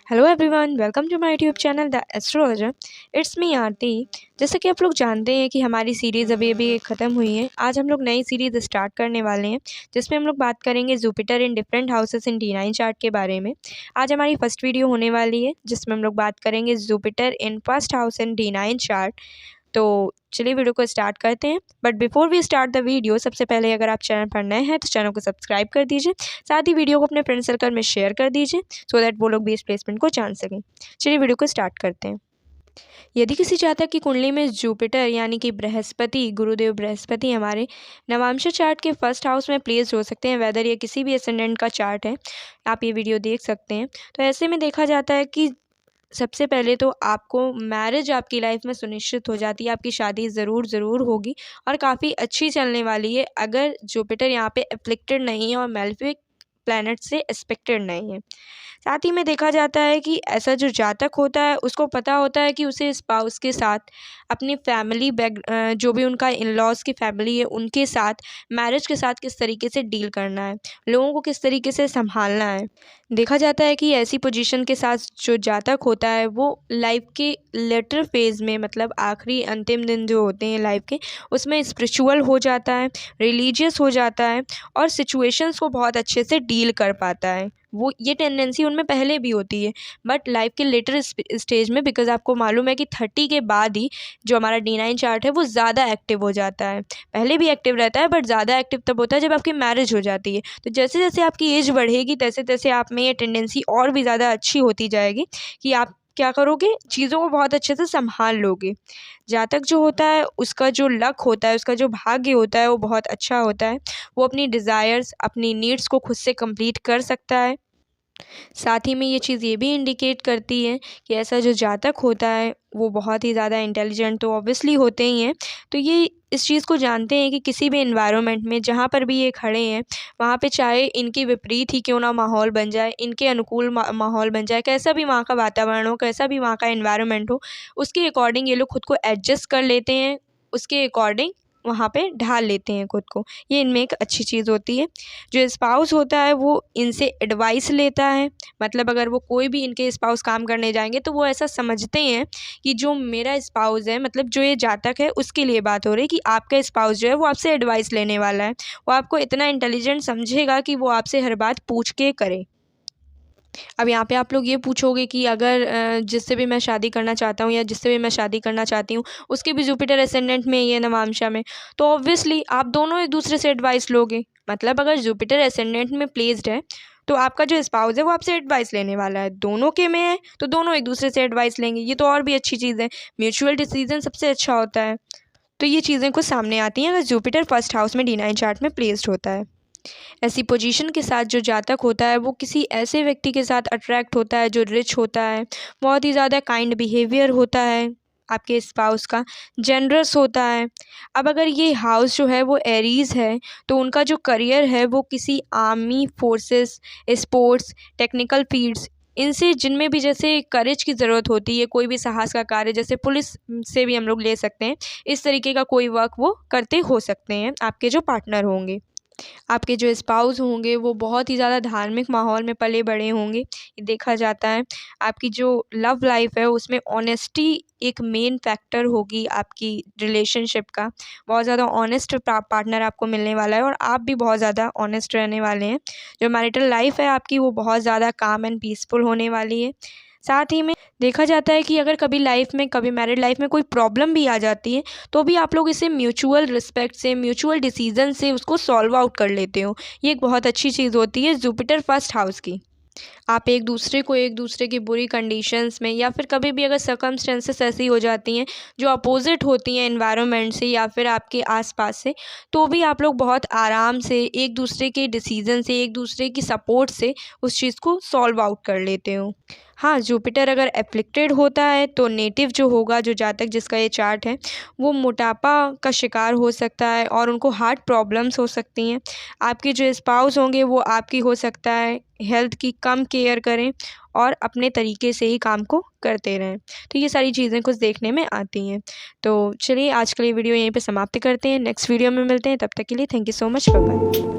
Hello everyone, welcome to my YouTube channel the astrologer. It's me Aarti. जैसे कि आप लोग जानते हैं कि हमारी सीरीज़ अभी अभी ख़त्म हुई है। आज हम लोग नई सीरीज़ स्टार्ट करने वाले हैं जिसमें हम लोग बात करेंगे Jupiter in different houses in D9 chart के बारे में। आज हमारी फर्स्ट वीडियो होने वाली है जिसमें हम लोग बात करेंगे Jupiter in first house in D9 chart. तो चलिए वीडियो को स्टार्ट करते हैं। But before we start the video, सबसे पहले अगर आप चैनल पर नए हैं तो चैनल को सब्सक्राइब कर दीजिए। साथ ही वीडियो को अपने फ्रेंड सर्कल में शेयर कर दीजिए सो दैट वो लोग भी इस प्लेसमेंट को जान सकें। चलिए वीडियो को स्टार्ट करते हैं। यदि किसी जातक की कुंडली में जुपिटर यानी कि बृहस्पति, गुरुदेव बृहस्पति हमारे नवांश चार्ट के फर्स्ट हाउस में प्लेस हो सकते हैं, वेदर ये किसी भी एसेंडेंट का चार्ट है, आप ये वीडियो देख सकते हैं। तो ऐसे में देखा जाता है कि सबसे पहले तो आपको मैरिज आपकी लाइफ में सुनिश्चित हो जाती है, आपकी शादी ज़रूर होगी और काफ़ी अच्छी चलने वाली है अगर जुपिटर यहाँ पे एफ्लिक्टेड नहीं है और मेलेफिक प्लैनेट से एस्पेक्टेड नहीं है। साथ ही में देखा जाता है कि ऐसा जो जातक होता है उसको पता होता है कि उसे स्पाउस के साथ अपनी फैमिली जो भी उनका इन लॉज की फैमिली है उनके साथ मैरिज के साथ किस तरीके से डील करना है, लोगों को किस तरीके से संभालना है। देखा जाता है कि ऐसी पोजीशन के साथ जो जातक होता है वो लाइफ के लेटर फेज़ में, मतलब आखिरी अंतिम दिन जो होते हैं लाइफ के, उसमें स्पिरिचुअल हो जाता है, रिलीजियस हो जाता है और सिचुएशंस को बहुत अच्छे से डील कर पाता है। वो ये टेंडेंसी उनमें पहले भी होती है बट लाइफ के लेटर स्टेज में, बिकॉज आपको मालूम है कि 30 के बाद ही जो हमारा D9 चार्ट है वो ज़्यादा एक्टिव हो जाता है। पहले भी एक्टिव रहता है बट ज़्यादा एक्टिव तब होता है जब आपकी मैरिज हो जाती है। तो जैसे जैसे आपकी एज बढ़ेगी तैसे तैसे आप में ये टेंडेंसी और भी ज़्यादा अच्छी होती जाएगी कि आप क्या करोगे, चीज़ों को बहुत अच्छे से संभाल लोगे। जातक जो होता है उसका जो लक होता है, उसका जो भाग्य होता है वो बहुत अच्छा होता है। वो अपनी डिज़ायर्स, अपनी नीड्स को खुद से कंप्लीट कर सकता है। साथ ही में ये चीज़ ये भी इंडिकेट करती है कि ऐसा जो जातक होता है वो बहुत ही ज़्यादा इंटेलिजेंट तो ऑब्वियसली होते ही हैं। तो ये इस चीज़ को जानते हैं कि किसी भी एनवायरनमेंट में जहाँ पर भी ये खड़े हैं वहाँ पे चाहे इनकी विपरीत ही क्यों ना माहौल बन जाए, इनके अनुकूल माहौल बन जाए, कैसा भी वहाँ का वातावरण हो, कैसा भी वहाँ का एनवायरनमेंट हो, उसके अकॉर्डिंग ये लोग खुद को एडजस्ट कर लेते हैं, उसके अकॉर्डिंग वहाँ पे ढाल लेते हैं खुद को। ये इनमें एक अच्छी चीज़ होती है। जो स्पाउस होता है वो इनसे एडवाइस लेता है, मतलब अगर वो कोई भी इनके स्पाउस काम करने जाएंगे तो वो ऐसा समझते हैं कि जो मेरा स्पाउस है, मतलब जो ये जातक है उसके लिए बात हो रही है कि आपका स्पाउस जो है वो आपसे एडवाइस लेने वाला है। वो आपको इतना इंटेलिजेंट समझेगा कि वो आपसे हर बात पूछ के करे। अब यहाँ पे आप लोग ये पूछोगे कि अगर जिससे भी मैं शादी करना चाहता हूँ या जिससे भी मैं शादी करना चाहती हूँ उसके भी जुपिटर असेंडेंट में ये नवांशा में, तो ऑब्वियसली आप दोनों एक दूसरे से एडवाइस लोगे। मतलब अगर जुपिटर असेंडेंट में प्लेस्ड है तो आपका जो स्पाउस है वो आपसे एडवाइस लेने वाला है। दोनों के में है तो दोनों एक दूसरे से एडवाइस लेंगे, ये तो और भी अच्छी चीज़ है। म्यूचुअल डिसीजन सबसे अच्छा होता है। तो ये चीज़ें कुछ सामने आती हैं अगर जुपिटर फर्स्ट हाउस में D9 चार्ट में प्लेस्ड होता है। ऐसी पोजीशन के साथ जो जातक होता है वो किसी ऐसे व्यक्ति के साथ अट्रैक्ट होता है जो रिच होता है, बहुत ही ज़्यादा काइंड बिहेवियर होता है, आपके स्पाउस का जेनरस होता है। अब अगर ये हाउस जो है वो एरीज़ है तो उनका जो करियर है वो किसी army forces, sports, technical fields, इनसे जिनमें भी जैसे करेज की ज़रूरत होती है, कोई भी साहस का कार्य, जैसे पुलिस से भी हम लोग ले सकते हैं, इस तरीके का कोई वर्क वो करते हो सकते हैं आपके जो पार्टनर होंगे। आपके जो स्पाउस होंगे वो बहुत ही ज़्यादा धार्मिक माहौल में पले बड़े होंगे, ये देखा जाता है। आपकी जो लव लाइफ है उसमें ऑनेस्टी एक मेन फैक्टर होगी आपकी रिलेशनशिप का। बहुत ज़्यादा ऑनेस्ट पार्टनर आपको मिलने वाला है और आप भी बहुत ज़्यादा ऑनेस्ट रहने वाले हैं। जो मैरिटल लाइफ है आपकी वो बहुत ज़्यादा काम एंड पीसफुल होने वाली है। साथ ही में देखा जाता है कि अगर कभी लाइफ में, कभी मैरिड लाइफ में कोई प्रॉब्लम भी आ जाती है तो भी आप लोग इसे म्यूचुअल रिस्पेक्ट से, म्यूचुअल डिसीजन से उसको सॉल्व आउट कर लेते हो। ये एक बहुत अच्छी चीज़ होती है जुपिटर फर्स्ट हाउस की। आप एक दूसरे को एक दूसरे की बुरी कंडीशंस में या फिर कभी भी अगर सर्कमस्टेंसेस ऐसी हो जाती हैं जो अपोजिट होती हैं एनवायरनमेंट से या फिर आपके आसपास से, तो भी आप लोग बहुत आराम से एक दूसरे के डिसीजन से, एक दूसरे की सपोर्ट से उस चीज़ को सॉल्व आउट कर लेते हो। हाँ, जुपिटर अगर एफ्लिक्टेड होता है तो नेटिव जो होगा, जो जातक जिसका ये चार्ट है, वो मोटापा का शिकार हो सकता है और उनको हार्ट प्रॉब्लम्स हो सकती हैं। आपके जो स्पाउस होंगे वो आपकी हो सकता है हेल्थ की कम केयर करें और अपने तरीके से ही काम को करते रहें। तो ये सारी चीज़ें कुछ देखने में आती हैं। तो चलिए आज के लिए वीडियो यहीं पे समाप्त करते हैं। नेक्स्ट वीडियो में मिलते हैं, तब तक के लिए thank you so much, bye bye.